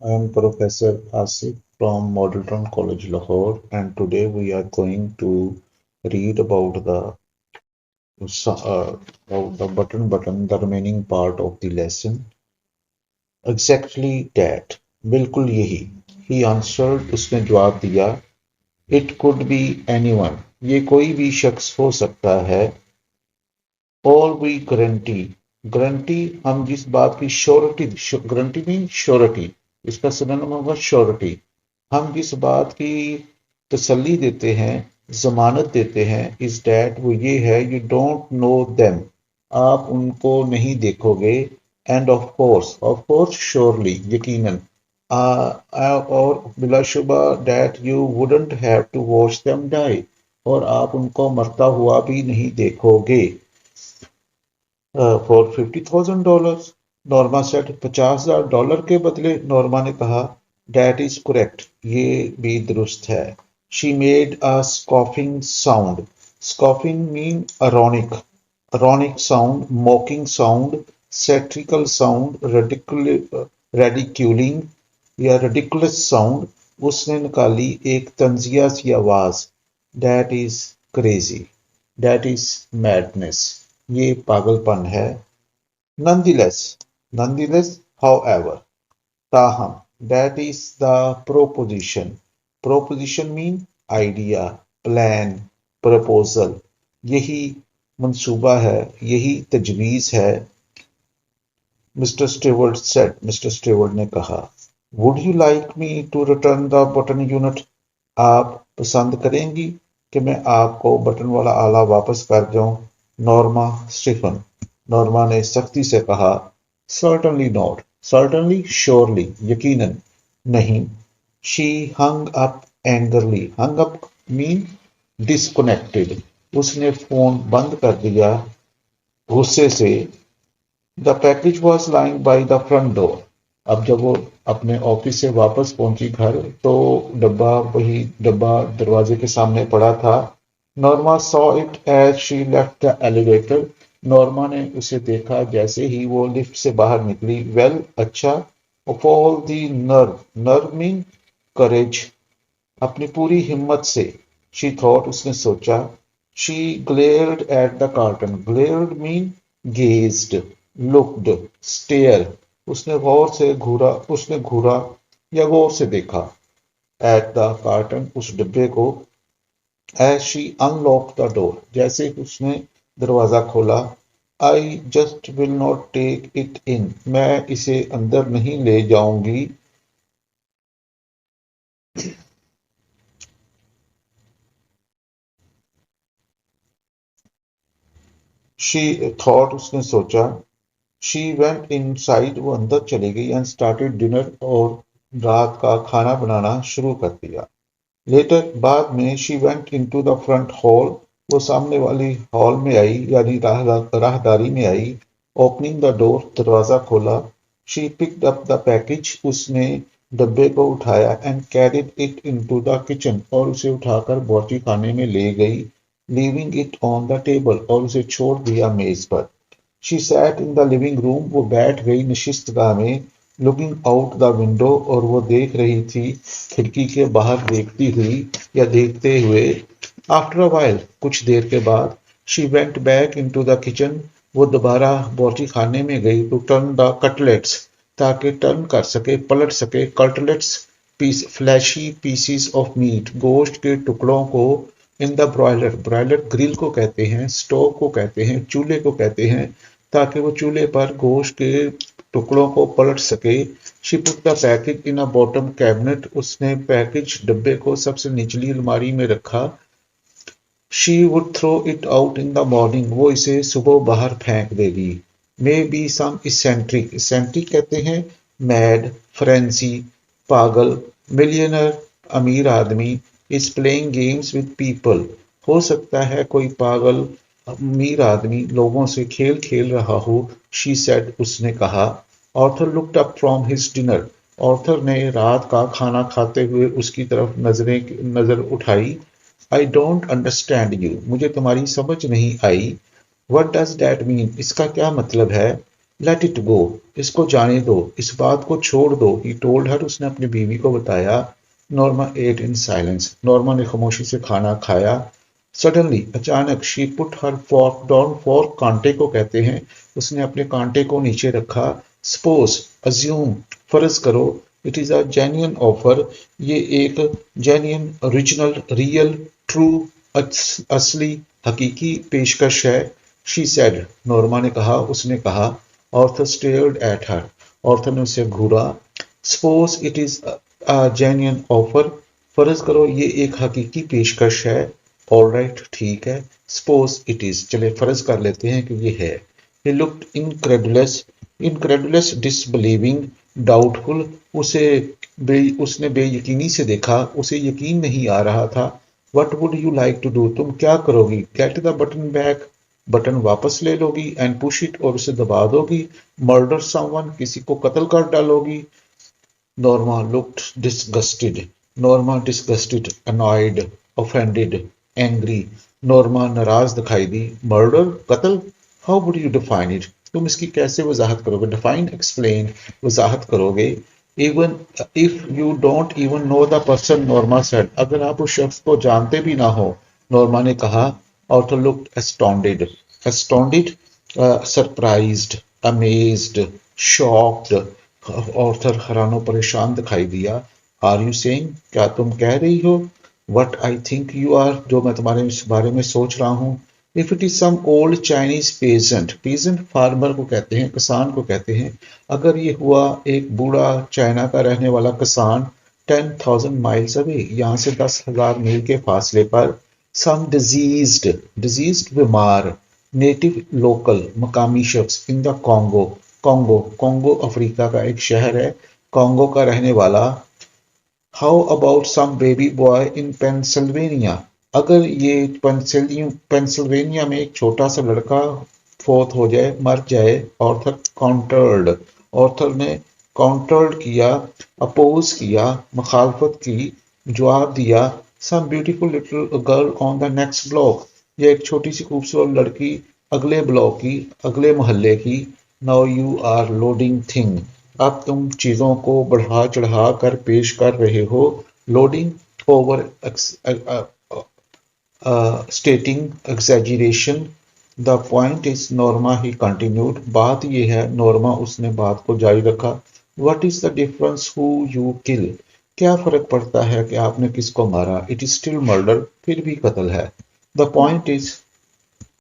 I am Professor Asif from Model Town College, Lahore, and today we are going to read about the button, the remaining part of the lesson. Exactly that. बिल्कुल यही. He answered. उसने जवाब दिया. It could be anyone. ये कोई भी शख्स हो सकता है. All we guarantee. गारंटी हम जिस बात की श्योरिटी, गारंटी मीन श्योरिटी, इसका सिनोनिम होगा श्योरिटी. हम जिस बात की तसल्ली देते हैं, जमानत देते हैं, इज डैट वो ये है, यू डोंट नो देम, आप उनको नहीं देखोगे. एंड ऑफ कोर्स श्योरली, यकीनन, और बिलाशुबा that you wouldn't have to watch them die, और आप उनको मरता हुआ भी नहीं देखोगे. For $50,000, Norma set. $50,000 के बदले, नॉर्मा ने कहा. डैट इज करेक्ट, ये भी दुरुस्त है. She made a scoffing sound. Scoffing mean ironic. Ironic sound, mocking sound, satirical sound, ridiculing या रेडिकुलस साउंड. उसने निकाली एक तंजिया सी आवाज. That is crazy, that is madness, ये पागलपन है. Nonetheless, nonetheless, however, taham, that is the proposition. Proposition mean idea, plan, proposal. यही मंसूबा है, यही तजवीज़ है. Mister Stewart said, mister Stewart ने कहा. Would you like me to return the button unit? आप पसंद करेंगी कि मैं आपको बटन वाला आला वापस कर जाऊं? Norma Stephen. नॉर्मा ने सख्ती से कहा. Certainly not. सर्टनली, श्योरली, यकीनन नहीं. She hung up angrily. Hung up mean disconnected. उसने फोन बंद कर दिया गुस्से से. The package was lying by the front door. अब जब वो अपने ऑफिस से वापस पहुंची घर, तो वही डब्बा दरवाजे के सामने पड़ा था. Norma saw it as she left the elevator. Norma ने उसे देखा जैसे ही वो लिफ्ट से बाहर निकली. वेल, अच्छा. Of all the nerve. Nerve mean courage. अपनी पूरी हिम्मत से. शी थॉट, उसने सोचा. She glared at the carton. Glared mean gazed, looked, stare. उसने घूरा या गौर से देखा. एट द कार्टन, उस डिब्बे को. As she unlock the door, जैसे उसने दरवाजा खोला. I just will not take it in. मैं इसे अंदर नहीं ले जाऊंगी. शी थॉट, उसने सोचा. शी वेंट इनसाइड, वो अंदर चली गई. एंड स्टार्टेड डिनर, और रात का खाना बनाना शुरू कर दिया. लेटर, बाद में. She went into the front hall. वो सामने वाली हॉल में आई, यानी राहदारी में आई. ओपनिंग द डोर, दरवाजा खोला. She picked up the package. उसने डब्बे को उठाया. And carried it into the kitchen, और उसे उठाकर बावर्ची खाने में ले गई. Leaving it on the table, और उसे छोड़ दिया मेज पर. She sat in the living room. वो बैठ गई नशिस्तगाह में. लुकिंग आउट द विंडो, और वो देख रही थी खिड़की के बाहर, देखती हुई या देखते हुए. आफ्टर अ वाइल, कुछ देर के बाद. She went back into the kitchen. वो दोबारा बावर्ची खाने में गई. टू टर्न द कटलेट्स, ताकि टर्न कर सके, पलट सके. Cutlets, piece, fleshy pieces of meat, गोश्त के टुकड़ों को. In the broiler. Broiler grill को कहते हैं, स्टोव को कहते हैं, चूल्हे को कहते हैं, ताकि वो चूल्हे पर गोश्त के टुकड़ों को पलट सके. She put the package in a bottom cabinet. उसने पैकेज डब्बे को सबसे निचली अलमारी में रखा. She would throw it out in the morning. वो इसे सुबह बाहर फेंक देगी. Maybe some eccentric. Eccentric कहते हैं मैड, फ्रेंसी, पागल. मिलियनर, अमीर आदमी. Is playing games with people. हो सकता है कोई पागल अमीर आदमी लोगों से खेल खेल रहा हो. शी सेड, उसने कहा. Arthur looked up from his dinner. Arthur ने रात का खाना खाते हुए उसकी तरफ नजर उठाई. I don't understand you. मुझे तुम्हारी समझ नहीं आई. What does that mean. इसका क्या मतलब है. लेट इट गो, इसको जाने दो, इस बात को छोड़ दो। ही टोल्ड हर, उसने अपनी बीवी को बताया। Norma ate in silence, Norma ने खामोशी से खाना खाया। सडनली, अचानक, she put her fork down, fork कांटे को कहते हैं, उसने अपने कांटे को नीचे रखा। सपोज, अज्यूम, फर्ज करो, it is a genuine offer, ये एक जेन्युइन, ओरिजिनल, रियल, ट्रू, असली, हकीकी पेशकश है। शी सेड, नॉर्मा ने कहा, उसने कहा। Arthur stared at her, Arthur ने उसे घूरा। Suppose it is a genuine offer, फर्ज करो ये एक हकीकी पेशकश है। ऑलराइट, ठीक है। सपोज इट इज, चले फर्ज कर लेते हैं कि ये है। He looked incredulous, incredulous disbelieving, doubtful, उसे उसने बेयकीनी से देखा, उसे यकीन नहीं आ रहा था। What would you like to do, तुम क्या करोगी? Get the button back, button वापस ले लोगी। एंड पुश इट, और उसे दबा दोगी। मर्डर समवन, किसी को कत्ल कर डालोगी। Norma looked disgusted, Norma disgusted, annoyed, offended, angry, Norma नाराज दिखाई दी। मर्डर, कत्ल, how would you define it, तुम इसकी कैसे वजाहत करोगे? डिफाइन, एक्सप्लेन, वजाहत करोगे। Even if you don't even know the person, Norma said, अगर आप उस शख्स को जानते भी ना हो, नॉर्मा ने कहा। Arthur looked astounded, astounded, surprised, amazed, shocked, Arthur हैरानो परेशान दिखाई दिया। आर यू सेइंग, क्या तुम कह रही हो? What I think you are, जो मैं तुम्हारे इस बारे में सोच रहा हूँ। If it is some old Chinese peasant, peasant farmer को कहते हैं, किसान को कहते हैं। अगर ये हुआ एक बूढ़ा चाइना का रहने वाला किसान, 10,000 माइल्स अवे, यहाँ से 10,000 मील के फासले पर। सम डिजीज्ड, डिजीज्ड बीमार, नेटिव लोकल, मकामी शख्स, in the Congo, Congo, Congo Africa का एक शहर है, कॉन्गो का रहने वाला। How about some baby boy in Pennsylvania, अगर ये पेंसिल्वेनिया में एक छोटा सा लड़का फोत हो जाए, मर जाए। ऑर्थर काउंटर्ड, ऑर्थर ने काउंटर्ड किया, अपोज किया, मुखालफत की, जवाब दिया। Some beautiful little girl on the next block, ये एक छोटी सी खूबसूरत लड़की अगले ब्लॉक की, अगले मोहल्ले की। Now you are loading thing, अब तुम चीजों को बढ़ा चढ़ा कर पेश कर रहे हो। Loading, over स्टेटिंग, exaggeration. The point is, Norma he continued, बात यह है, नॉर्मा, उसने बात को जारी रखा। What is the difference who you kill, क्या फर्क पड़ता है कि आपने किसको मारा? इट इज स्टिल मर्डर, फिर भी कत्ल है। The point is,